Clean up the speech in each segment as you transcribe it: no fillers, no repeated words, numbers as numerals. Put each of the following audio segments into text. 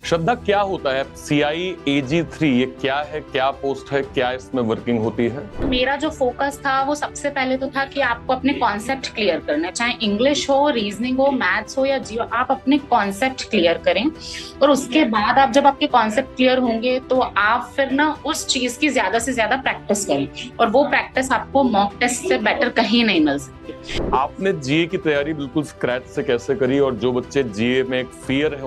श्रद्धा, क्या होता है CIAG3? ये क्या है, क्या पोस्ट है, क्या इसमें वर्किंग होती है? मेरा जो फोकस था वो सबसे पहले तो था कि आपको अपने कॉन्सेप्ट क्लियर करना है, चाहे इंग्लिश हो, रीजनिंग हो, मैथ्स हो या जियो, आप अपने कॉन्सेप्ट क्लियर करें। और उसके बाद आप जब आपके कॉन्सेप्ट क्लियर होंगे तो आप फिर ना उस चीज की ज्यादा से ज्यादा प्रैक्टिस करें, और वो प्रैक्टिस आपको मॉक टेस्ट से बेटर कहीं नहीं मिल सकती। आपने जीए की तैयारी बिल्कुल स्क्रैच से कैसे करी, और जो बच्चे जीए में एक फियर है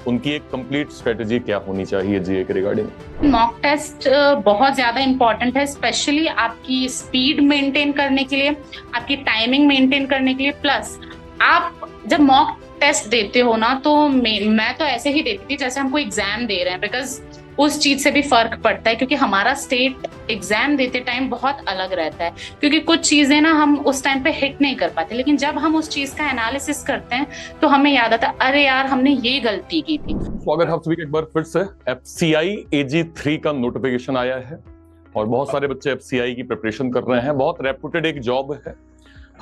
उनकी एक कंप्लीट स्ट्रेटेजी क्या होनी चाहिए जीए के रिगार्डिंग? मॉक टेस्ट बहुत ज्यादा इंपॉर्टेंट है, स्पेशली आपकी स्पीड मेंटेन करने के लिए, आपकी टाइमिंग मेंटेन करने के लिए। प्लस आप जब मॉक टेस्ट देते हो ना, तो मैं तो ऐसे ही देती थी जैसे हम कोई एग्जाम दे रहे हैं, बिकॉज उस चीज से भी फर्क पड़ता है, क्योंकि हमारा स्टेट एग्जाम देते टाइम बहुत अलग रहता है। क्योंकि कुछ चीजें ना हम उस टाइम पे हिट नहीं कर पाते, लेकिन जब हम उस चीज का एनालिसिस करते हैं तो हमें याद आता है, अरे यार हमने ये गलती की थी। स्वागत है आप सभी का एक बार फिर से। FCI-AG3 का नोटिफिकेशन आया है और बहुत सारे बच्चे FCI की प्रिपरेशन कर रहे हैं। बहुत रेपुटेड एक जॉब है।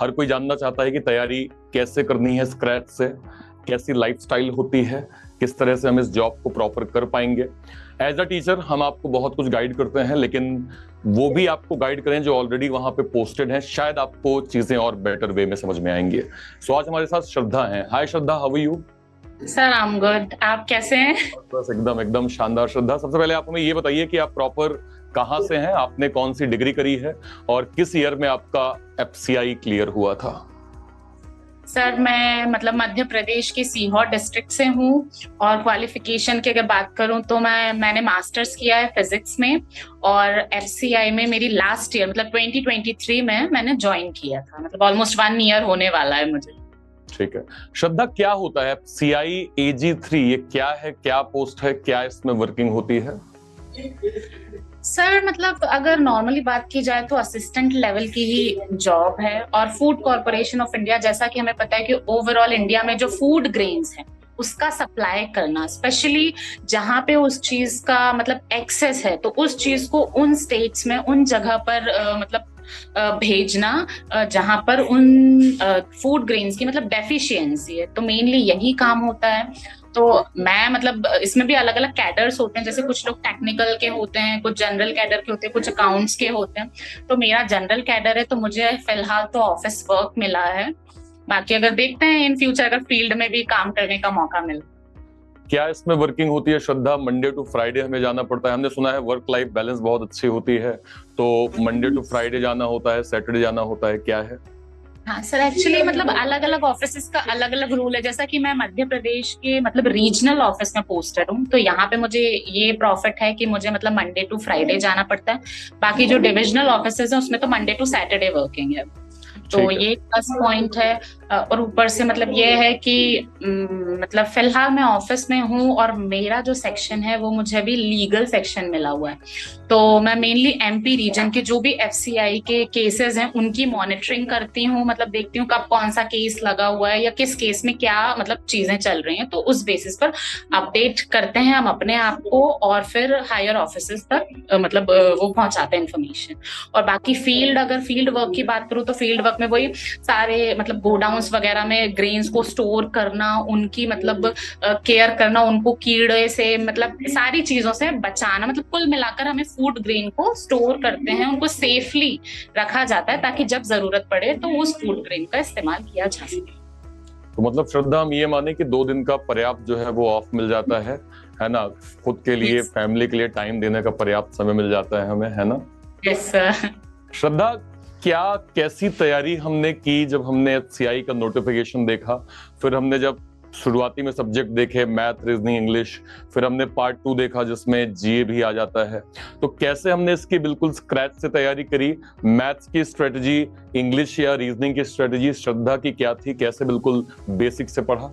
हर कोई जानना चाहता है कि तैयारी कैसे करनी है स्क्रैच से, कैसी लाइफस्टाइल होती है, किस तरह से हम इस जॉब को प्रॉपर कर पाएंगे। एज अ टीचर हम आपको बहुत कुछ गाइड करते हैं, लेकिन वो भी आपको गाइड करें जो ऑलरेडी वहां पे पोस्टेड हैं, शायद आपको चीजें और बेटर वे में समझ में आएंगे। सो आज हमारे साथ श्रद्धा हैं। Hi Shraddha, how are you? Sir I am good, आप कैसे हैं? बस एकदम एकदम शानदार। श्रद्धा, सबसे पहले आप हमें ये बताइए कि आप प्रॉपर कहाँ से हैं, आपने कौन सी डिग्री करी है और किस ईयर में आपका FCI क्लियर हुआ था? सर मैं मध्य प्रदेश के सीहोर डिस्ट्रिक्ट से हूँ, और क्वालिफिकेशन की अगर बात करूँ तो मैंने मास्टर्स किया है फिजिक्स में, और FCI में मेरी लास्ट ईयर 2023 में मैंने ज्वाइन किया था। ऑलमोस्ट 1 ईयर होने वाला है मुझे। ठीक है श्रद्धा, क्या होता है CIAG3? ये क्या है, क्या पोस्ट है, क्या इसमें वर्किंग होती है? सर अगर नॉर्मली बात की जाए तो असिस्टेंट लेवल की ही जॉब है, और फूड कॉर्पोरेशन ऑफ इंडिया, जैसा कि हमें पता है कि ओवरऑल इंडिया में जो फूड ग्रेन्स है उसका सप्लाई करना, स्पेशली जहां पे उस चीज का एक्सेस है, तो उस चीज को उन स्टेट्स में, उन जगह पर भेजना जहां पर उन फूड ग्रेन्स की डेफिशिएंसी है। तो मेनली यही काम होता है। तो मैं इसमें भी अलग अलग कैडर्स होते हैं, जैसे कुछ लोग टेक्निकल के होते हैं, कुछ जनरल कैडर के होते हैं, कुछ अकाउंट्स के होते हैं। तो मेरा जनरल कैडर है, तो मुझे फिलहाल तो ऑफिस वर्क मिला है। बाकी अगर देखते हैं इन फ्यूचर अगर फील्ड में भी काम करने का मौका मिले। क्या इसमें वर्किंग होती है श्रद्धा? मंडे टू फ्राइडे हमें जाना पड़ता है। हमने सुना है वर्क लाइफ बैलेंस बहुत अच्छी होती है, तो मंडे टू फ्राइडे जाना होता है, सैटरडे जाना होता है, क्या है? हाँ सर, एक्चुअली अलग अलग ऑफिस का अलग अलग रूल है। जैसा कि मैं मध्य प्रदेश के रीजनल ऑफिस में पोस्टेड हूँ, तो यहाँ पे मुझे ये प्रॉफिट है कि मुझे मंडे टू फ्राइडे जाना पड़ता है। बाकी जो डिविजनल ऑफिस है उसमें तो मंडे टू सैटरडे वर्किंग है। तो ये प्लस पॉइंट है। और ऊपर से ये है कि फिलहाल मैं ऑफिस में हूँ, और मेरा जो सेक्शन है वो मुझे अभी लीगल सेक्शन मिला हुआ है। तो मैं मेनली MP रीजन के जो भी FCI के केसेस हैं उनकी मॉनिटरिंग करती हूँ। देखती हूँ कब कौन सा केस लगा हुआ है या किस केस में क्या चीजें चल रही हैं, तो उस बेसिस पर अपडेट करते हैं हम अपने आप को, और फिर हायर ऑफिसर्स तक वो पहुंचाते हैं इन्फॉर्मेशन। और बाकी अगर फील्ड वर्क की बात करूँ, तो फील्ड वर्क में वही सारे गोडाउन्स वगैरह में ग्रेन्स को स्टोर करना, उनकी केयर करना, उनको कीड़े से सारी चीजों से बचाना। कुल मिलाकर हमें फूड ग्रेन को स्टोर करते हैं, उनको सेफली रखा जाता है ताकि जब जरूरत पड़े तो उस फूड ग्रेन का इस्तेमाल किया जा सके। तो श्रद्धा, हम ये माने कि 2 दिन का पर्याप्त जो है वो ऑफ मिल जाता है ना? खुद के लिए, फैमिली के लिए टाइम देने का पर्याप्त समय मिल जाता है हमें, है ना? Yes sir. श्रद्धा, कैसी तैयारी हमने की जब हमने FCI का नोटिफिकेशन देखा? फिर हमने जब शुरुआती में सब्जेक्ट देखे, मैथ, रीजनिंग, इंग्लिश, फिर हमने पार्ट 2 देखा जिसमें GA भी आ जाता है। तो कैसे हमने इसकी बिल्कुल स्क्रैच से तैयारी करी? मैथ्स की स्ट्रेटजी, इंग्लिश या रीजनिंग की स्ट्रेटजी श्रद्धा की क्या थी? कैसे बिल्कुल बेसिक से पढ़ा?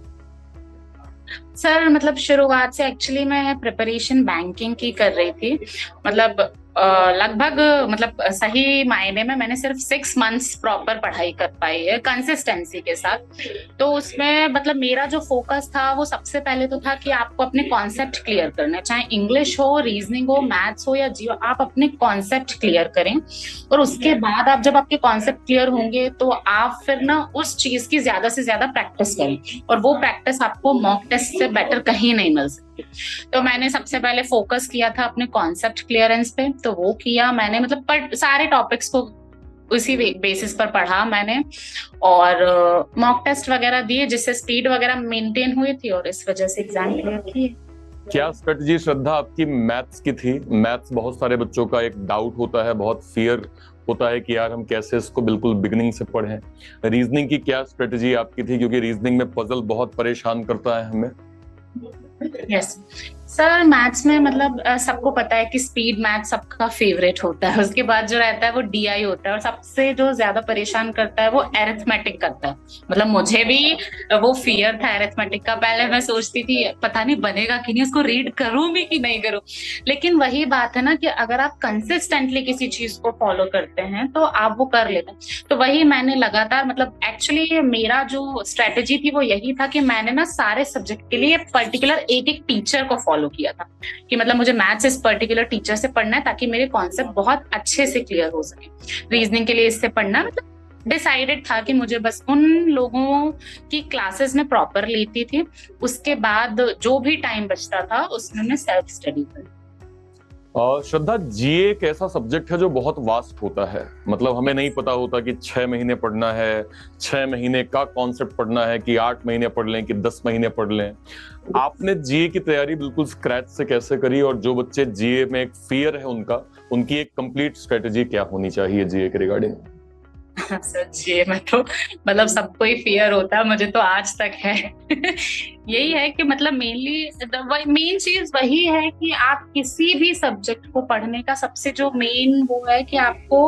सर शुरुआत से एक्चुअली मैं प्रिपरेशन बैंकिंग की कर रही थी। लगभग सही मायने में मैंने सिर्फ 6 मंथ्स प्रॉपर पढ़ाई कर पाई है कंसिस्टेंसी के साथ। तो उसमें मेरा जो फोकस था वो सबसे पहले तो था कि आपको अपने कॉन्सेप्ट क्लियर करना है, चाहे इंग्लिश हो, रीजनिंग हो, मैथ्स हो या जियो, आप अपने कॉन्सेप्ट क्लियर करें। और उसके बाद आप जब आपके कॉन्सेप्ट क्लियर होंगे तो आप फिर ना उस चीज की ज्यादा से ज्यादा प्रैक्टिस करें, और वो प्रैक्टिस आपको मॉक टेस्ट से बेटर कहीं नहीं मिल सकती। की। तो मैंने सबसे पहले फोकस किया था अपने कॉन्सेप्ट क्लियरेंस पे, तो वो किया मैंने, मतलब पर सारे टॉपिक्स को उसी बेसिस पर पढ़ा मैंने, और मॉक टेस्ट वगैरह दिए जिससे स्पीड वगैरह मेंटेन हुई थी, और इस वजह से एग्जाम क्लियर किए। क्या स्ट्रेटजी श्रद्धा आपकी मैथ्स की थी? मैथ्स बहुत सारे बच्चों का एक डाउट होता है, बहुत फियर होता है कि यार हम कैसे इसको बिल्कुल बिगिनिंग से पढ़ें। रीजनिंग की क्या स्ट्रेटजी आपकी थी, क्योंकि रीजनिंग में पजल बहुत परेशान करता है हमें। यस सर, मैथ्स में मतलब सबको पता है कि स्पीड मैथ सबका फेवरेट होता है, उसके बाद जो रहता है वो डीआई होता है, और सबसे जो ज्यादा परेशान करता है वो एरिथमेटिक करता है। मतलब मुझे भी वो फियर था एरिथमेटिक का, पहले मैं सोचती थी पता नहीं बनेगा कि नहीं, उसको रीड करूं भी कि नहीं करूं। लेकिन वही बात है ना कि अगर आप कंसिस्टेंटली किसी चीज को फॉलो करते हैं तो आप वो कर लेते हैं। तो वही मैंने लगातार, मतलब एक्चुअली मेरा जो स्ट्रेटेजी थी वो यही था कि मैंने ना सारे सब्जेक्ट के लिए पर्टिकुलर एक एक टीचर को फॉलो किया था, कि मतलब मुझे मैथ्स इस पर्टिकुलर टीचर से पढ़ना है ताकि मेरे कॉन्सेप्ट बहुत अच्छे से क्लियर हो सके। रीजनिंग के लिए इससे पढ़ना, मतलब डिसाइडेड था कि मुझे बस उन लोगों की क्लासेस में प्रॉपर लेती थी, उसके बाद जो भी टाइम बचता था उसमें मैं सेल्फ स्टडी कर। श्रद्धा, जीए एक ऐसा सब्जेक्ट है जो बहुत वास्ट होता है। मतलब हमें नहीं पता होता कि 6 महीने पढ़ना है, 6 महीने का कॉन्सेप्ट पढ़ना है, कि 8 महीने पढ़ लें कि 10 महीने पढ़ लें। आपने जीए की तैयारी बिल्कुल स्क्रैच से कैसे करी, और जो बच्चे जीए में एक फियर है उनकी एक कंप्लीट स्ट्रेटेजी क्या होनी चाहिए जीए के रिगार्डिंग? सर जीए में तो मतलब सबको ही फियर होता है, मुझे तो आज तक है। यही है कि मतलब मेन चीज वही है कि आप किसी भी सब्जेक्ट को पढ़ने का सबसे जो मेन वो है कि आपको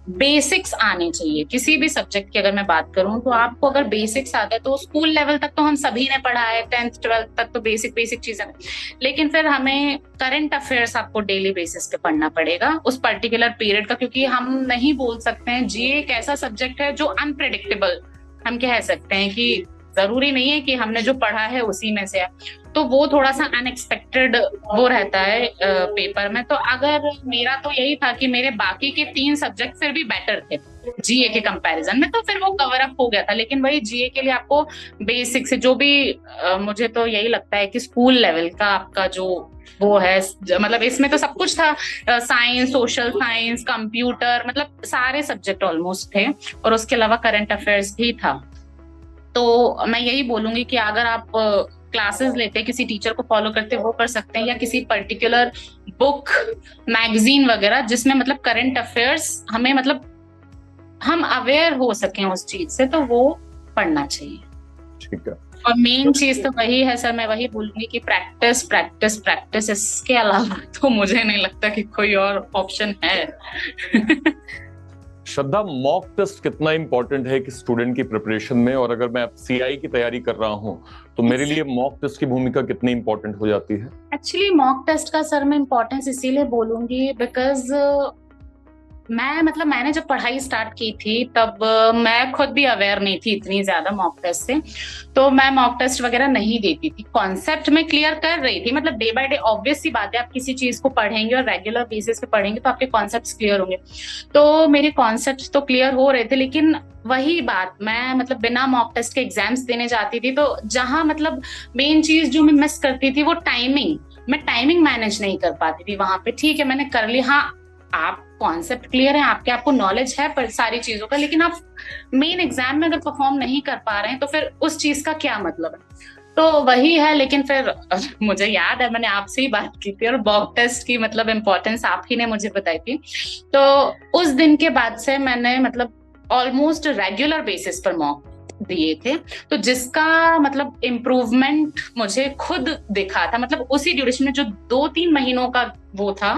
बेसिक्स आने चाहिए। किसी भी सब्जेक्ट की अगर मैं बात करूं तो आपको अगर बेसिक्स आता है, तो स्कूल लेवल तक तो हम सभी ने पढ़ा है, 10th 12th तक तो बेसिक चीजें, लेकिन फिर हमें करंट अफेयर्स आपको डेली बेसिस पे पढ़ना पड़ेगा उस पर्टिकुलर पीरियड का, क्योंकि हम नहीं बोल सकते हैं, जीए एक ऐसा सब्जेक्ट है जो अनप्रेडिक्टेबल, हम कह सकते हैं कि जरूरी नहीं है कि हमने जो पढ़ा है उसी में से है, तो वो थोड़ा सा अनएक्सपेक्टेड वो रहता है पेपर में। तो अगर मेरा तो यही था कि मेरे बाकी के 3 सब्जेक्ट फिर भी बेटर थे जीए के कंपैरिजन में, तो फिर वो कवर अप हो गया था। लेकिन वही जीए के लिए आपको बेसिक से जो भी मुझे तो यही लगता है कि स्कूल लेवल का आपका जो वो है, मतलब इसमें तो सब कुछ था, साइंस, सोशल साइंस, कंप्यूटर, मतलब सारे सब्जेक्ट ऑलमोस्ट थे, और उसके अलावा करंट अफेयर्स भी था। तो मैं यही बोलूंगी कि अगर आप क्लासेस लेते, किसी टीचर को फॉलो करते, वो कर सकते हैं, या किसी पर्टिकुलर बुक, मैगजीन वगैरह जिसमें मतलब करंट अफेयर्स हमें, मतलब हम अवेयर हो सकें उस चीज से, तो वो पढ़ना चाहिए। ठीक है। और मेन चीज तो वही है सर, मैं वही बोलूंगी कि प्रैक्टिस प्रैक्टिस प्रैक्टिस, इसके अलावा तो मुझे नहीं लगता कि कोई और ऑप्शन है। श्रद्धा, मॉक टेस्ट कितना इंपॉर्टेंट है कि स्टूडेंट की प्रिपरेशन में, और अगर मैं सीआई की तैयारी कर रहा हूं तो मेरे लिए मॉक टेस्ट की भूमिका कितनी इंपॉर्टेंट हो जाती है? एक्चुअली मॉक टेस्ट का सर मैं इम्पोर्टेंस इसीलिए बोलूंगी बिकॉज मैंने जब पढ़ाई स्टार्ट की थी तब मैं खुद भी अवेयर नहीं थी इतनी ज्यादा मॉक टेस्ट से, तो मैं मॉक टेस्ट वगैरह नहीं देती थी। कॉन्सेप्ट में क्लियर कर रही थी, मतलब डे बाय डे, ऑब्वियस सी बात है, आप किसी चीज को पढ़ेंगे और रेगुलर बेसिस पे पढ़ेंगे तो आपके कॉन्सेप्ट क्लियर होंगे। तो मेरे कॉन्सेप्ट तो क्लियर हो रहे थे, लेकिन वही बात, मैं मतलब बिना मॉक टेस्ट के एग्जाम्स देने जाती थी, तो जहां मतलब मेन चीज जो मैं मिस करती थी वो टाइमिंग, मैं टाइमिंग मैनेज नहीं कर पाती थी वहां पे। ठीक है, मैंने कर ली, हाँ आप कॉन्सेप्ट क्लियर है, आपको नॉलेज है पर सारी चीजों का, लेकिन आप मेन एग्जाम में अगर परफॉर्म नहीं कर पा रहे हैं तो फिर उस चीज का क्या मतलब है। तो वही है। लेकिन फिर मुझे याद है मैंने आपसे ही बात की थी और मॉक टेस्ट की मतलब इम्पोर्टेंस आप ही ने मुझे बताई थी, तो उस दिन के बाद से मैंने मतलब ऑलमोस्ट रेगुलर बेसिस पर मॉक दिए थे, तो जिसका मतलब इम्प्रूवमेंट मुझे खुद दिखा था। मतलब उसी ड्यूरेशन में जो 2-3 महीनों का वो था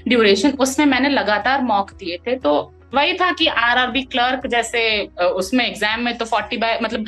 ड्यूरेशन, उसमें मैंने लगातार मॉक दिए थे। तो वही था कि आरआरबी क्लर्क जैसे उसमें एग्जाम में तो 40 बाय मतलब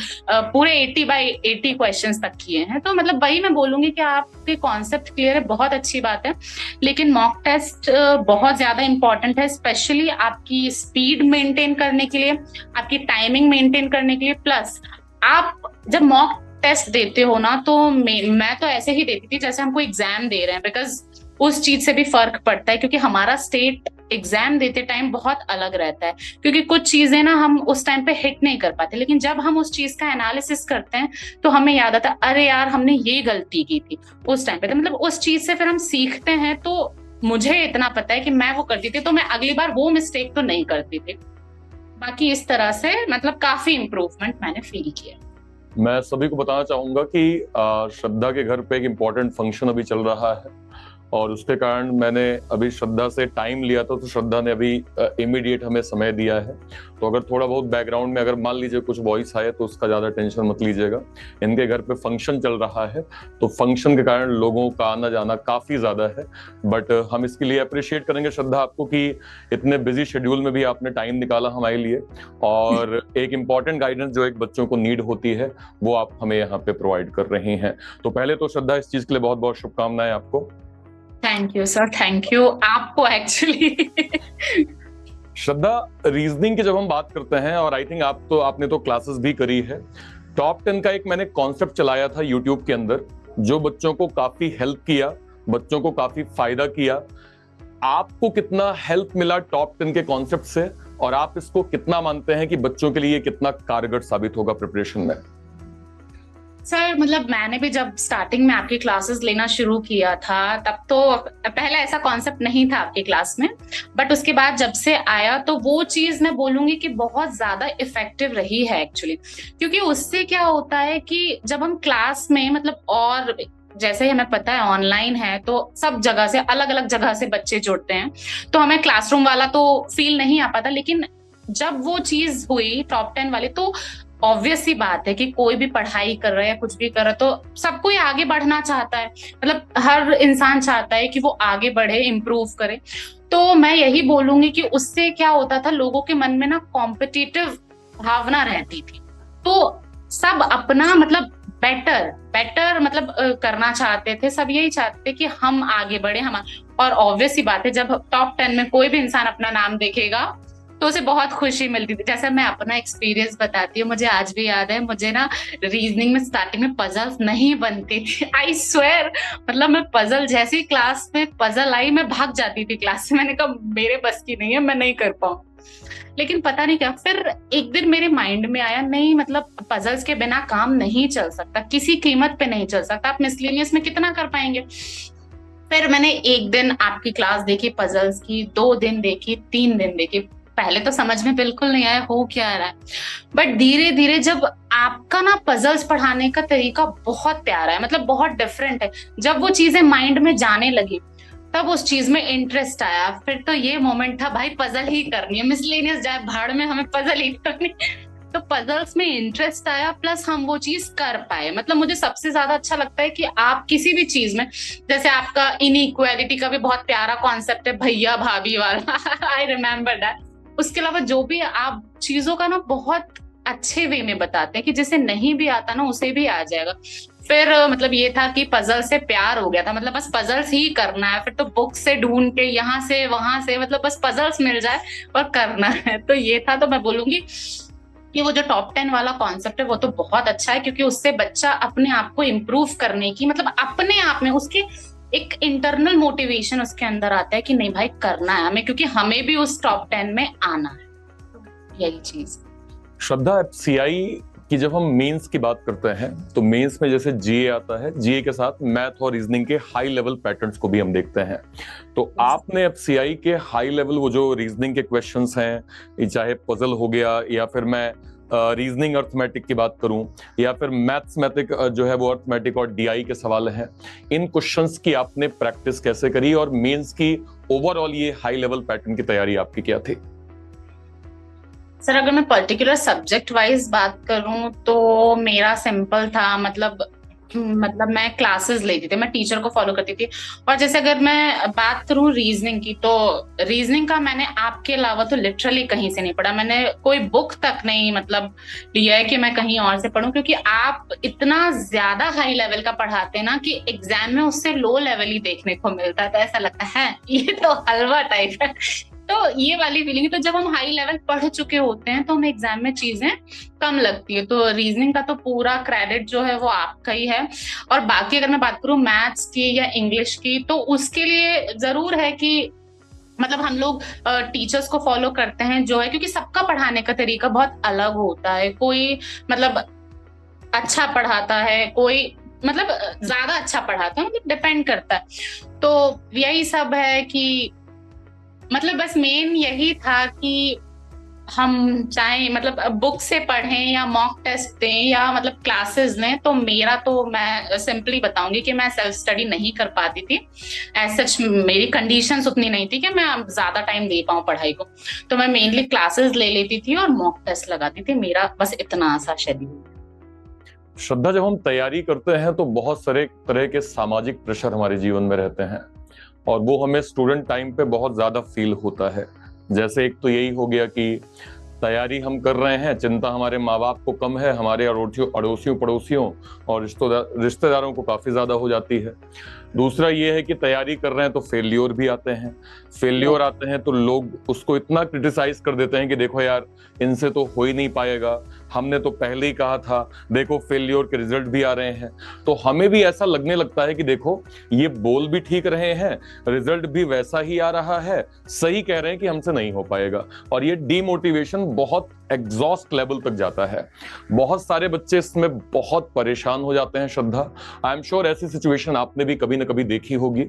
पूरे 80/80 क्वेश्चंस तक किए हैं। तो मतलब वही मैं बोलूंगी कि आपके कॉन्सेप्ट क्लियर है, बहुत अच्छी बात है, लेकिन मॉक टेस्ट बहुत ज्यादा इंपॉर्टेंट है, स्पेशली आपकी स्पीड मेंटेन करने के लिए, आपकी टाइमिंग मेंटेन करने के लिए। प्लस आप जब मॉक टेस्ट देते हो ना, तो मैं तो ऐसे ही देती थी जैसे हम कोई एग्जाम दे रहे हैं, बिकॉज उस चीज से भी फर्क पड़ता है, क्योंकि हमारा स्टेट एग्जाम देते टाइम बहुत अलग रहता है, क्योंकि कुछ चीजें ना हम उस टाइम पे हिट नहीं कर पाते, लेकिन जब हम उस चीज का एनालिसिस करते हैं तो हमें याद आता है अरे यार हमने ये गलती की थी उस टाइम पे, तो मतलब उस चीज से फिर हम सीखते हैं। तो मुझे इतना पता है कि मैं वो करती थी तो मैं अगली बार वो मिस्टेक तो नहीं करती थी। बाकी इस तरह से मतलब काफी इम्प्रूवमेंट मैंने फील किया। मैं सभी को बताना चाहूंगा कि श्रद्धा के घर पे एक इम्पोर्टेंट फंक्शन अभी चल रहा है और उसके कारण मैंने अभी श्रद्धा से टाइम लिया था, तो श्रद्धा ने अभी इमीडिएट हमें समय दिया है। तो अगर थोड़ा बहुत बैकग्राउंड में अगर मान लीजिए कुछ वॉइस आए तो उसका ज़्यादा टेंशन मत लीजिएगा। इनके घर पे फंक्शन चल रहा है, तो फंक्शन के कारण लोगों का आना जाना काफ़ी ज़्यादा है। बट हम इसके लिए अप्रिशिएट करेंगे श्रद्धा आपको कि इतने बिजी शेड्यूल में भी आपने टाइम निकाला हमारे लिए, और एक इम्पॉर्टेंट गाइडेंस जो एक बच्चों को नीड होती है वो आप हमें यहाँ पे प्रोवाइड कर रही हैं। तो पहले तो श्रद्धा इस चीज़ के लिए बहुत बहुत शुभकामनाएं आपको। Thank you sir, thank you आपको एक्चुअली। श्रद्धा, रीजनिंग की जब हम बात करते हैं, और आई थिंक आपने तो क्लासेस भी करी है, टॉप 10 का एक मैंने कॉन्सेप्ट चलाया था यूट्यूब के अंदर जो बच्चों को काफी हेल्प किया, बच्चों को काफी फायदा किया। आपको कितना हेल्प मिला टॉप 10 के कॉन्सेप्ट से, और आप इसको कितना मानते हैं कि बच्चों के लिए कितना कारगर साबित होगा प्रिपरेशन में? सर मतलब मैंने भी जब स्टार्टिंग में आपकी क्लासेस लेना शुरू किया था तब तो पहले ऐसा कॉन्सेप्ट नहीं था आपकी क्लास में, बट उसके बाद जब से आया तो वो चीज मैं बोलूंगी कि बहुत ज्यादा इफेक्टिव रही है एक्चुअली। क्योंकि उससे क्या होता है कि जब हम क्लास में मतलब, और जैसे ही हमें पता है ऑनलाइन है तो सब जगह से अलग अलग जगह से बच्चे जुड़ते हैं, तो हमें क्लासरूम वाला तो फील नहीं आ पाता। लेकिन जब वो चीज हुई टॉप 10 वाली तो ऑब्वियस सी बात है कि कोई भी पढ़ाई कर रहा है या कुछ भी कर रहा है तो सब कोई आगे बढ़ना चाहता है, मतलब हर इंसान चाहता है कि वो आगे बढ़े, इम्प्रूव करे। तो मैं यही बोलूंगी कि उससे क्या होता था, लोगों के मन में ना कॉम्पिटिटिव भावना रहती थी, तो सब अपना मतलब बेटर मतलब करना चाहते थे, सब यही चाहते थे कि हम आगे बढ़े हम। और ऑब्वियस सी बात है जब टॉप 10 में कोई भी इंसान अपना नाम देखेगा तो उसे बहुत खुशी मिलती थी। जैसे मैं अपना एक्सपीरियंस बताती हूँ, मुझे आज भी याद है, मुझे ना रीजनिंग में स्टार्टिंग में पजल्स नहीं बनती थी, आई स्वेयर। मतलब मैं पजल जैसी क्लास में पजल आई मैं भाग जाती थी क्लास से, मैंने कहा मेरे बस की नहीं है, मैं नहीं कर पाऊँ। लेकिन पता नहीं क्या फिर एक दिन मेरे माइंड में आया, नहीं मतलब पजल्स के बिना काम नहीं चल सकता, किसी कीमत पे नहीं चल सकता, आप मिसलेनियस में कितना कर पाएंगे। फिर मैंने एक दिन आपकी क्लास देखी पजल्स की, 2 दिन देखी, 3 दिन देखी। पहले तो समझ में बिल्कुल नहीं आया हो क्या रहा है, बट धीरे धीरे जब आपका ना पजल्स पढ़ाने का तरीका बहुत प्यारा है, मतलब बहुत डिफरेंट है, जब वो चीजें माइंड में जाने लगी तब उस चीज में इंटरेस्ट आया। फिर तो ये मोमेंट था भाई पजल ही करनी है, मिसलेनियस जाए भाड़ में, हमें पजल ही करनी। तो पजल्स में इंटरेस्ट आया, प्लस हम वो चीज कर पाए। मतलब मुझे सबसे ज्यादा अच्छा लगता है कि आप किसी भी चीज में, जैसे आपका इनइक्वालिटी का भी बहुत प्यारा कॉन्सेप्ट है, भैया भाभी वाला आई रिमेम्बर दैट। उसके अलावा जो भी आप चीजों का ना बहुत अच्छे वे में बताते हैं कि जिसे नहीं भी आता ना उसे भी आ जाएगा। फिर मतलब ये था कि पजल से प्यार हो गया था, मतलब बस पजल्स ही करना है, फिर तो बुक से ढूंढ के यहाँ से वहां से, मतलब बस पजल्स मिल जाए और करना है, तो ये था। तो मैं बोलूंगी कि वो जो टॉप 10 वाला कॉन्सेप्ट है वो तो बहुत अच्छा है, क्योंकि उससे बच्चा अपने आप को इम्प्रूव करने की, मतलब अपने आप में उसके एक इंटरनल मोटिवेशन उसके अंदर आता है कि नहीं भाई करना है हमें, क्योंकि हमें भी उस टॉप 10 में आना है, यही चीज। श्रद्धा, सीआई की जब हम मेंस की बात करते हैं तो मेंस में जैसे जीए आता है, जीए के साथ मैथ और रीजनिंग के हाई लेवल पैटर्न्स को भी हम देखते हैं। तो आपने अब सीआई के हाई लेवल वो जो रीजनिंग के क्वेश्चंस हैं, चाहे पजल हो गया या फिर मैं रीजनिंग अर्थमेटिक की बात करूं या फिर मैथमेटिक जो है वो अर्थमेटिक और डीआई के सवाल हैं, इन क्वेश्चंस की आपने प्रैक्टिस कैसे करी और मेंस की ओवरऑल ये हाई लेवल पैटर्न की तैयारी आपकी क्या थी? सर अगर मैं पर्टिकुलर सब्जेक्ट वाइज बात करूं तो मेरा सिंपल था, मतलब मैं क्लासेस लेती थी, मैं टीचर को फॉलो करती थी। और जैसे अगर मैं बात करूं रीजनिंग की, तो रीजनिंग का मैंने आपके अलावा तो लिटरली कहीं से नहीं पढ़ा, मैंने कोई बुक तक नहीं मतलब लिया है कि मैं कहीं और से पढूं, क्योंकि आप इतना ज्यादा हाई लेवल का पढ़ाते हैं ना कि एग्जाम में उससे लो लेवल ही देखने को मिलता है, तो ऐसा लगता है ये तो हलवा टाइप है। तो ये वाली फीलिंग, तो जब हम हाई लेवल पढ़ चुके होते हैं तो हमें एग्जाम में चीजें कम लगती है। तो रीजनिंग का तो पूरा क्रेडिट जो है वो आपका ही है। और बाकी अगर मैं बात करूं मैथ्स की या इंग्लिश की, तो उसके लिए जरूर है कि मतलब हम लोग टीचर्स को फॉलो करते हैं जो है, क्योंकि सबका पढ़ाने का तरीका बहुत अलग होता है। कोई मतलब अच्छा पढ़ाता है, कोई मतलब ज्यादा अच्छा पढ़ाता है, मतलब डिपेंड करता है। तो यही सब है कि मतलब बस मेन यही था कि हम चाहे मतलब बुक से पढ़ें या मॉक टेस्ट दें या मतलब क्लासेस लें, तो मेरा तो मैं सिंपली बताऊंगी कि मैं सेल्फ स्टडी नहीं कर पाती थी। एज सच मेरी कंडीशंस उतनी नहीं थी कि मैं ज्यादा टाइम दे पाऊँ पढ़ाई को, तो मैं मेनली क्लासेस ले लेती थी और मॉक टेस्ट लगाती थी। मेरा बस इतना सा शेड्यूल। श्रद्धा, जब हम तैयारी करते हैं तो बहुत सारे तरह के सामाजिक प्रेशर हमारे जीवन में रहते हैं, और वो हमें स्टूडेंट टाइम पे बहुत ज्यादा फील होता है। जैसे एक तो यही हो गया कि तैयारी हम कर रहे हैं, चिंता हमारे माँ बाप को कम है, हमारे अड़ोसियों पड़ोसियों और रिश्तेदारों को काफी ज्यादा हो जाती है। दूसरा ये है कि तैयारी कर रहे हैं तो फेल्योर भी आते हैं। फेल्योर आते हैं तो लोग उसको इतना क्रिटिसाइज कर देते हैं कि देखो यार, इनसे तो हो ही नहीं पाएगा, हमने तो पहले ही कहा था, देखो फेल्योर के रिजल्ट भी आ रहे हैं। तो हमें भी ऐसा लगने लगता है कि देखो, ये बोल भी ठीक रहे हैं, रिजल्ट भी वैसा ही आ रहा है, सही कह रहे हैं कि हमसे नहीं हो पाएगा। और ये डीमोटिवेशन बहुत एग्जॉस्ट लेवल तक जाता है। बहुत सारे बच्चे इसमें बहुत परेशान हो जाते हैं। श्रद्धा, आई एम श्योर ऐसी सिचुएशन आपने भी कभी ना कभी देखी होगी।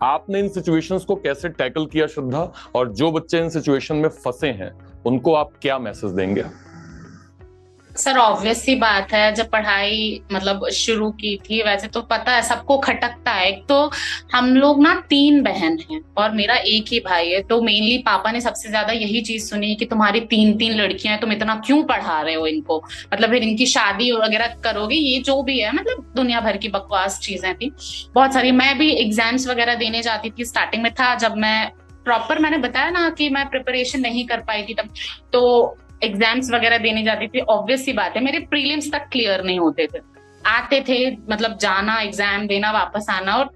आपने इन सिचुएशंस को कैसे टैकल किया श्रद्धा, और जो बच्चे इन सिचुएशन में फंसे हैं उनको आप क्या मैसेज देंगे? सर ऑब्वियस सी बात है, जब पढ़ाई मतलब शुरू की थी, वैसे तो पता है सबको खटकता है। एक तो हम लोग ना 3 बहन हैं और मेरा एक ही भाई है, तो मेनली पापा ने सबसे ज्यादा यही चीज सुनी कि तुम्हारी 3 लड़कियां हैं, तुम इतना क्यों पढ़ा रहे हो इनको, मतलब फिर इनकी शादी वगैरह करोगे, ये जो भी है मतलब दुनिया भर की बकवास चीजें थी बहुत सारी। मैं भी एग्जाम्स वगैरह देने जाती थी, स्टार्टिंग में था जब मैं प्रॉपर, मैंने बताया ना कि मैं प्रिपरेशन नहीं कर पाई थी तब, तो एग्जाम्स वगैरह देने जाती थी। ऑब्वियस सी बात है मेरे प्रीलिम्स तक क्लियर नहीं होते थे, आते थे मतलब जाना एग्जाम देना वापस आना और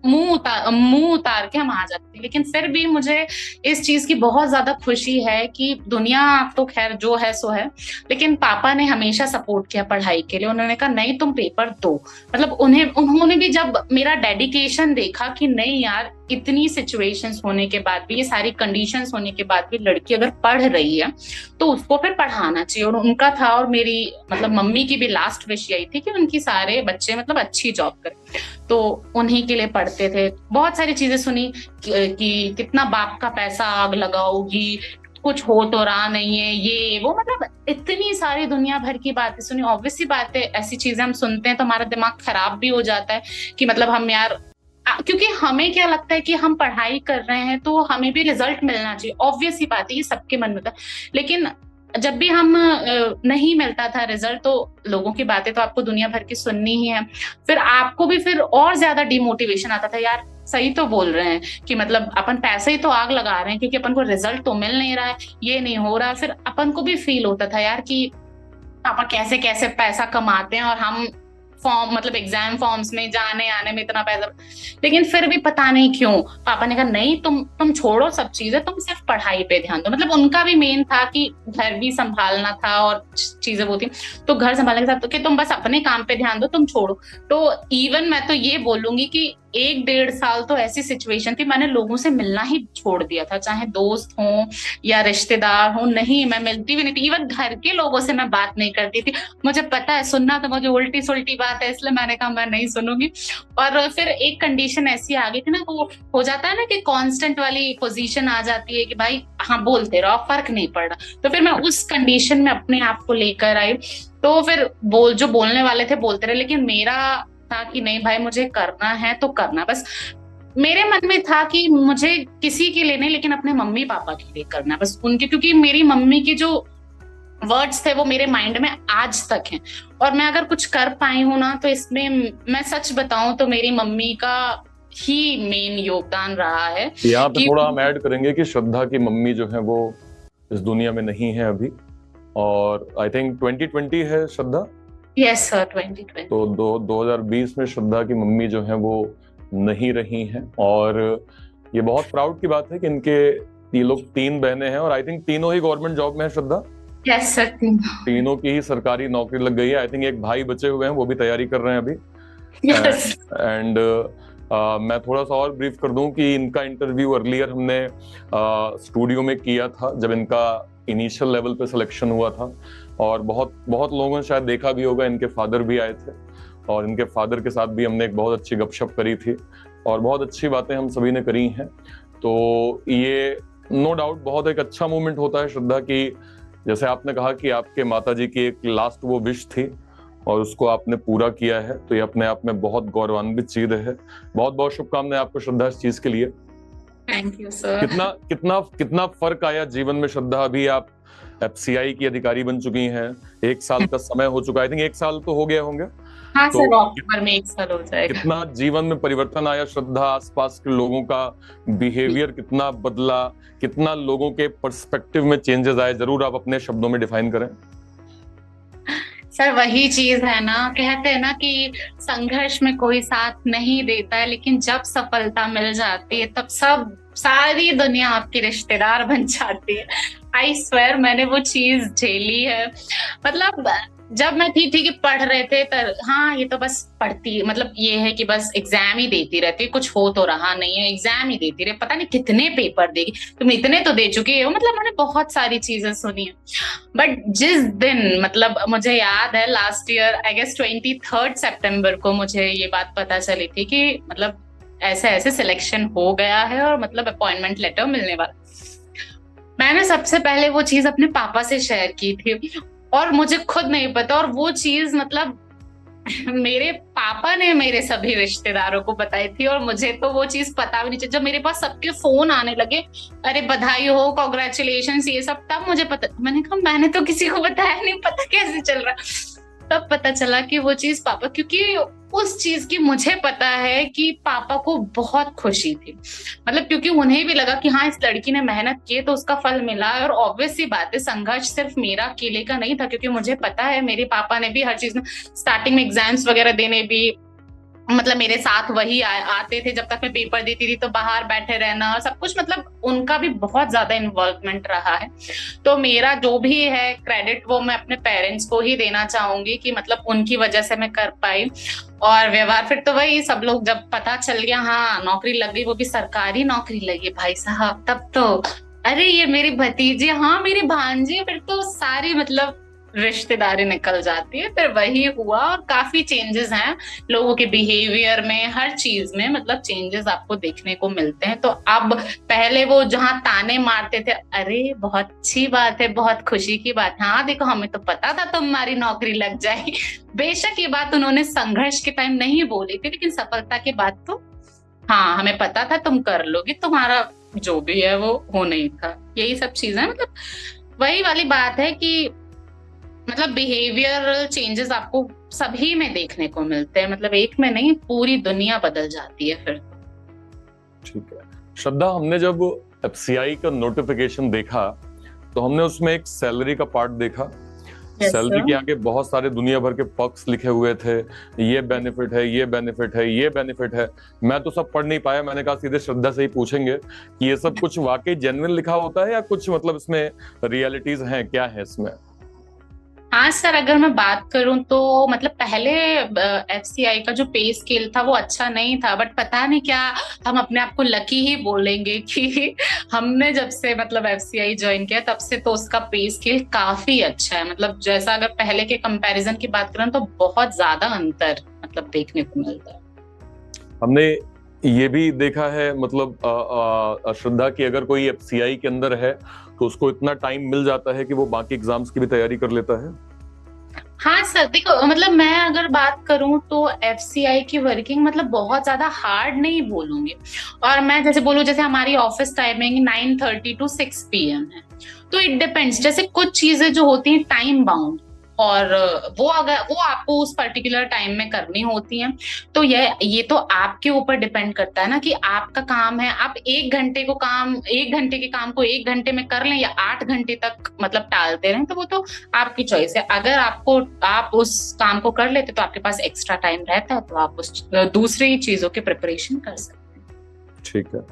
मुंह उतार के हम आ जाते थे। लेकिन फिर भी मुझे इस चीज की बहुत ज्यादा खुशी है कि दुनिया तो खैर जो है सो है, लेकिन पापा ने हमेशा सपोर्ट किया पढ़ाई के लिए। उन्होंने कहा नहीं तुम पेपर दो, मतलब उन्होंने भी जब मेरा डेडिकेशन देखा कि नहीं यार, इतनी सिचुएशंस होने के बाद भी, ये सारी कंडीशंस होने के बाद भी लड़की अगर पढ़ रही है तो उसको फिर पढ़ाना चाहिए। और उनका था, और मेरी मतलब मम्मी की भी लास्ट विश यही थी कि उनकी सारे बच्चे मतलब अच्छी जॉब करें, तो उन्हीं के लिए पढ़ते थे। बहुत सारी चीजें सुनी कि कितना बाप का पैसा आग लगाओगी, कुछ हो तो रहा नहीं है, ये वो, मतलब इतनी सारी दुनिया भर की बातें सुनी। ऑब्वियस सी बात है, ऐसी चीजें हम सुनते हैं तो हमारा दिमाग खराब भी हो जाता है कि मतलब हम यार, क्योंकि हमें क्या लगता है कि हम पढ़ाई कर रहे हैं तो हमें भी रिजल्ट मिलना चाहिए। ऑब्वियस ही बात है, ये सबके मन में था। लेकिन जब भी हम नहीं मिलता था रिजल्ट, तो लोगों की बातें तो आपको दुनिया भर की सुननी ही है, फिर आपको भी फिर और ज्यादा डिमोटिवेशन आता था, यार सही तो बोल रहे हैं कि मतलब अपन पैसे ही तो आग लगा रहे हैं क्योंकि अपन को रिजल्ट तो मिल नहीं रहा है, ये नहीं हो रहा। फिर अपन को भी फील होता था यार कि पापा कैसे कैसे पैसा कमाते हैं और हम फॉर्म मतलब एग्जाम फॉर्म्स में जाने आने में इतना पैसा। लेकिन फिर भी पता नहीं क्यों पापा ने कहा नहीं तुम छोड़ो सब चीजें, तुम सिर्फ पढ़ाई पे ध्यान दो। मतलब उनका भी मेन था कि घर भी संभालना था और चीजें वो थी, तो घर संभालने के साथ तो कि तुम बस अपने काम पे ध्यान दो, तुम छोड़ो। तो इवन मैं तो ये बोलूंगी कि 1-1.5 साल तो ऐसी सिचुएशन थी मैंने लोगों से मिलना ही छोड़ दिया था, चाहे दोस्त हो या रिश्तेदार हो, नहीं मैं मिलती भी नहीं थी। इवन घर के लोगों से मैं बात नहीं करती थी, मुझे पता है सुनना तो मुझे उल्टी सुल्टी बात है, इसलिए मैंने कहा मैं नहीं सुनूंगी। और फिर एक कंडीशन ऐसी आ गई थी ना, वो हो जाता है ना कि कांस्टेंट वाली पोजीशन आ जाती है कि भाई हाँ बोलते रहो, फर्क नहीं पड़ रहा। तो फिर मैं उस कंडीशन में अपने आप को लेकर आई, तो फिर जो बोलने वाले थे बोलते रहे, लेकिन मेरा था कि नहीं भाई मुझे करना है तो करना। बस मेरे मन में था कि मुझे किसी के लिए नहीं, लेकिन अपने मम्मी पापा के लिए करना, बस उनके, क्योंकि मेरी मम्मी की जो वर्ड्स थे वो मेरे माइंड में आज तक हैं। और मैं अगर कुछ कर पाई हूं ना, तो इसमें मैं सच बताऊं तो मेरी मम्मी का ही मेन योगदान रहा है। यहाँ पे थोड़ा हम ऐड करेंगे कि श्रद्धा की मम्मी जो है वो इस दुनिया में नहीं है अभी, और आई थिंक 2020 है श्रद्धा। Yes sir 2020। तो 2020 में श्रद्धा की मम्मी जो है वो नहीं रही हैं, और ये बहुत प्राउड की बात है कि इनके ये लोग 3 बहनें हैं और आई थिंक तीनों ही गवर्नमेंट जॉब में है श्रद्धा। यस सर तीनों की ही सरकारी नौकरी लग गई है। आई थिंक एक भाई बचे हुए हैं, वो भी तैयारी कर रहे हैं अभी। यस। एंड मैं थोड़ा सा और ब्रीफ कर दूं कि इनका इंटरव्यू अर्लियर हमने स्टूडियो में किया था जब इनका इनिशियल लेवल पे सिलेक्शन हुआ था, और बहुत बहुत लोगों ने शायद देखा भी होगा, इनके फादर भी आए थे और इनके फादर के साथ भी हमने एक बहुत अच्छी गपशप करी थी और बहुत अच्छी बातें हम सभी ने करी हैं। तो ये नो डाउट बहुत एक अच्छा मोमेंट होता है श्रद्धा की, जैसे आपने कहा कि आपके माताजी की एक लास्ट वो विश थी और उसको आपने पूरा किया है, तो ये अपने आप में बहुत गौरवान्वित चीज है। बहुत बहुत शुभकामनाएं आपको श्रद्धा इस चीज के लिए। Thank you sir. कितना कितना कितना फर्क आया जीवन में श्रद्धा? अभी आप एफसीआई की अधिकारी बन चुकी हैं, 1 साल का समय हो चुका है, आई थिंक 1 साल तो हो गया होंगे। हाँ तो सर, अक्टूबर में 1 साल हो जाएगा। कितना जीवन में परिवर्तन आया श्रद्धा? आसपास के लोगों का बिहेवियर कितना बदला, कितना लोगों के पर्सपेक्टिव में चेंजेस आए? जरूर आप अपने शब्दों में डिफाइन करें। सर वही चीज है ना, कहते हैं ना कि संघर्ष में कोई साथ नहीं देता है, लेकिन जब सफलता मिल जाती है तब सारी दुनिया आपकी रिश्तेदार बन जाती है। आई स्वेयर मैंने वो चीज झेली है। मतलब जब मैं ठीक पढ़ रहे थे तर हाँ ये तो बस पढ़ती, मतलब ये है कि बस एग्जाम ही देती रहती, कुछ हो तो रहा नहीं है, एग्जाम ही देती रहे, पता नहीं कितने पेपर देगी, तुम इतने तो दे चुकी हो। मतलब मैंने बहुत सारी चीजें सुनी है। बट जिस दिन, मतलब मुझे याद है लास्ट ईयर आई गेस 23 सितंबर को मुझे ये बात पता चली थी कि मतलब ऐसे ऐसे सिलेक्शन हो गया है और मतलब अपॉइंटमेंट लेटर मिलने वाला। मैंने सबसे पहले वो चीज अपने पापा से शेयर की थी और मुझे खुद नहीं पता, और वो चीज मतलब मेरे पापा ने मेरे सभी रिश्तेदारों को बताई थी और मुझे तो वो चीज पता भी नहीं चली। जब मेरे पास सबके फोन आने लगे, अरे बधाई हो, कांग्रेचुलेशंस, ये सब, तब मुझे पता। मैंने कहा मैंने तो किसी को बताया नहीं, पता कैसे चल रहा। तब पता चला कि वो चीज पापा, क्योंकि उस चीज की मुझे पता है कि पापा को बहुत खुशी थी, मतलब क्योंकि उन्हें भी लगा कि हाँ इस लड़की ने मेहनत की तो उसका फल मिला। और ऑब्वियस सी बात है, संघर्ष सिर्फ मेरा अकेले का नहीं था, क्योंकि मुझे पता है मेरे पापा ने भी हर चीज में, स्टार्टिंग में एग्जाम्स वगैरह देने भी मतलब मेरे साथ वही आते थे, जब तक मैं पेपर देती थी तो बाहर बैठे रहना और सब कुछ, मतलब उनका भी बहुत ज्यादा इन्वॉल्वमेंट रहा है। तो मेरा जो भी है क्रेडिट वो मैं अपने पेरेंट्स को ही देना चाहूंगी कि मतलब उनकी वजह से मैं कर पाई। और व्यवहार फिर तो वही, सब लोग जब पता चल गया हाँ नौकरी लग गई, वो भी सरकारी नौकरी लगी भाई साहब, तब तो अरे ये मेरी भतीजी, हाँ मेरी भांजी, फिर तो सारी मतलब रिश्तेदारी निकल जाती है। फिर वही हुआ और काफी चेंजेस हैं लोगों के बिहेवियर में, हर चीज में मतलब चेंजेस आपको देखने को मिलते हैं। तो अब पहले वो जहाँ ताने मारते थे, अरे बहुत अच्छी बात है, बहुत खुशी की बात है, हाँ देखो हमें तो पता था तुम्हारी नौकरी लग जाएगी। बेशक ये बात उन्होंने संघर्ष के टाइम नहीं बोली थी, लेकिन सफलता के बाद तो हाँ हमें पता था तुम कर लोगे, तुम्हारा जो भी है वो हो नहीं था। यही सब चीजें, मतलब वही वाली बात है कि मतलब बिहेवियरल चेंजेस आपको सभी में देखने को मिलते हैं, मतलब एक में नहीं, पूरी दुनिया बदल जाती है फिर। ठीक है श्रद्धा, हमने जब एफसीआई का नोटिफिकेशन देखा तो हमने उसमें एक सैलरी का पार्ट देखा। सैलरी के आगे बहुत सारे दुनिया भर के पर्क्स लिखे हुए थे, ये बेनिफिट है, ये बेनिफिट है, ये बेनिफिट है। मैं तो सब पढ़ नहीं पाया, मैंने कहा सीधे श्रद्धा से ही पूछेंगे कि ये सब कुछ वाकई जेन्युइन लिखा होता है या कुछ मतलब इसमें रियलिटीज हैं, क्या है इसमें? हाँ सर, अगर मैं बात करूं तो मतलब पहले एफसीआई का जो पे स्केल था वो अच्छा नहीं था, बट पता नहीं क्या हम अपने आप को लकी ही बोलेंगे कि हमने जब से मतलब एफसीआई ज्वाइन किया तब से तो उसका पे स्केल काफी अच्छा है। मतलब जैसा अगर पहले के कंपैरिजन की बात करें तो बहुत ज्यादा अंतर मतलब देखने को मिलता है। हमने ये भी देखा है मतलब श्रद्धा की अगर कोई एफसीआई के अंदर है तो उसको इतना टाइम मिल जाता है कि वो बाकी एग्जाम्स की भी तैयारी कर लेता है। हाँ सर, देखो मतलब मैं अगर बात करूं तो एफसीआई की वर्किंग मतलब बहुत ज्यादा हार्ड नहीं बोलूंगी। और मैं जैसे बोलूं, जैसे हमारी ऑफिस टाइमिंग 9:30 to 6 PM है, तो इट डिपेंड्स। जैसे कुछ चीजें जो होती हैं टाइम बाउंड, और वो अगर वो आपको उस पर्टिकुलर टाइम में करनी होती हैं, तो ये तो आपके ऊपर डिपेंड करता है ना कि आपका काम है, आप 1 घंटे के काम को 1 घंटे में कर लें या 8 घंटे तक मतलब टालते रहें, तो वो तो आपकी चॉइस है। अगर आप उस काम को कर लेते तो आपके पास एक्स्ट्रा टाइम रहता है, तो आप उस दूसरी चीजों की प्रिपरेशन कर सकते हैं। ठीक है,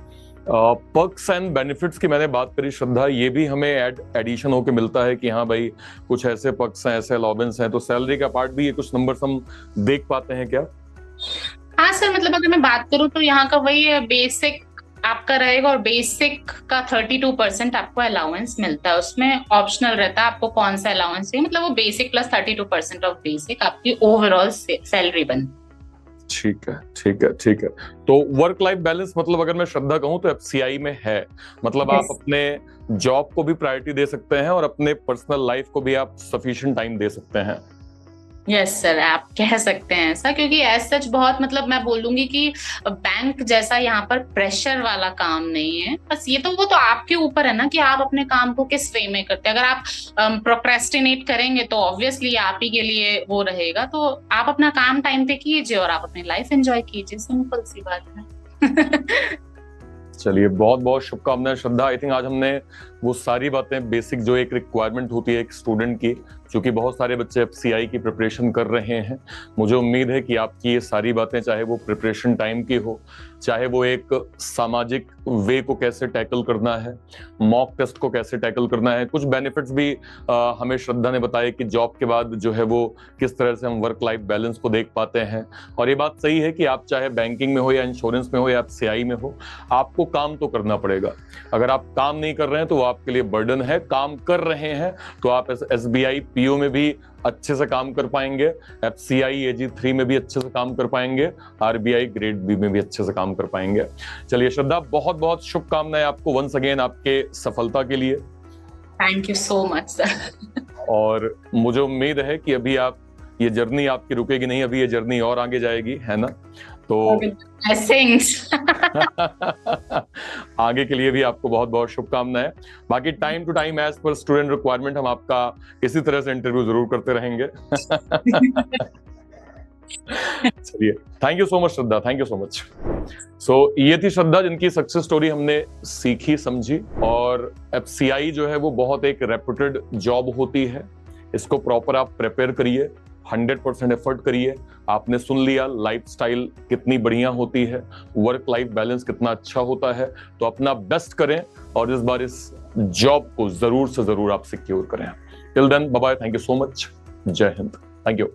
पर्क्स एंड बेनिफिट्स की मैंने बात करी श्रद्धा, ये भी हमें एडिशन होके मिलता है कि हाँ भाई कुछ ऐसे पर्क्स हैं, ऐसे अलाउंस हैं, तो सैलरी का पार्ट भी ये कुछ नंबर्स हम देख पाते हैं क्या? हाँ सर, मतलब अगर मैं बात करूँ तो यहाँ का वही है, बेसिक आपका रहेगा, और बेसिक का 32% आपको अलाउंस मिलता है, उसमें ऑप्शनल रहता है आपको कौन सा अलाउंस चाहिए, मतलब वो बेसिक प्लस 32% ऑफ बेसिक आपकी ओवरऑल सैलरी बनती है। ठीक है, ठीक है, ठीक है। तो वर्क लाइफ बैलेंस मतलब अगर मैं श्रद्धा कहूं तो एफसीआई में है, मतलब आप Yes. अपने जॉब को भी प्रायोरिटी दे सकते हैं और अपने पर्सनल लाइफ को भी आप सफिशिएंट टाइम दे सकते हैं। यस सर, आप कह सकते हैं ऐसा, क्योंकि एज सच बहुत मतलब मैं बोलूंगी कि बैंक जैसा यहाँ पर प्रेशर वाला काम नहीं है। बस ये तो वो तो आपके ऊपर है ना कि आप अपने काम को किस वे में करते हैं। अगर आप प्रोक्रेस्टिनेट करेंगे तो ऑब्वियसली आप ही के लिए वो रहेगा, तो आप अपना काम टाइम पे कीजिए और आप अपनी लाइफ एंजॉय कीजिए, सिंपल सी बात है। चलिए, बहुत बहुत शुभकामनाएं श्रद्धा। आई थिंक आज हमने वो सारी बातें बेसिक जो एक रिक्वायरमेंट होती है एक स्टूडेंट की, क्योंकि बहुत सारे बच्चे एफसीआई की प्रिपरेशन कर रहे हैं, मुझे उम्मीद है कि आपकी ये सारी बातें, चाहे वो प्रिपरेशन टाइम की हो, चाहे वो एक सामाजिक वे को कैसे टैकल करना है, मॉक टेस्ट को कैसे टैकल करना है, कुछ बेनिफिट्स भी हमें श्रद्धा ने बताया कि जॉब के बाद जो है वो किस तरह से हम वर्क लाइफ बैलेंस को देख पाते हैं। और ये बात सही है कि आप चाहे बैंकिंग में हो या इंश्योरेंस में हो या एफसीआई में हो, आपको काम तो करना पड़ेगा। अगर आप काम नहीं कर रहे हैं तो वो आपके लिए बर्डन है, काम कर रहे हैं तो आप एसबीआई पीओ में भी अच्छे से काम कर पाएंगे, एफसीआई AG3 में भी अच्छे से काम कर पाएंगे, आरबीआई ग्रेड बी में भी अच्छे से काम कर पाएंगे। चलिए श्रद्धा, बहुत बहुत शुभकामनाएं आपको वंस अगेन आपके सफलता के लिए। Thank you so much sir. और मुझे उम्मीद है कि अभी आप, ये जर्नी आपकी रुकेगी नहीं, अभी ये जर्नी और आगे जाएगी, है ना? तो आगे के लिए भी आपको बहुत बहुत शुभकामनाएं। बाकी time to time as per student requirement हम आपका इसी तरह से इंटरव्यू जरूर करते रहेंगे। चलिए, thank you so much Shraddha, thank you so much. So ये थी श्रद्धा जिनकी सक्सेस स्टोरी हमने सीखी समझी। और एफसीआई जो है वो बहुत एक रेप्यूटेड जॉब होती है, इसको प्रॉपर आप प्रिपेयर करिए, 100% एफर्ट करिए। आपने सुन लिया लाइफस्टाइल कितनी बढ़िया होती है, वर्क लाइफ बैलेंस कितना अच्छा होता है, तो अपना बेस्ट करें और इस बार इस जॉब को जरूर से जरूर आप सिक्योर करें। Till then, bye bye, thank you so much, जय हिंद, थैंक यू।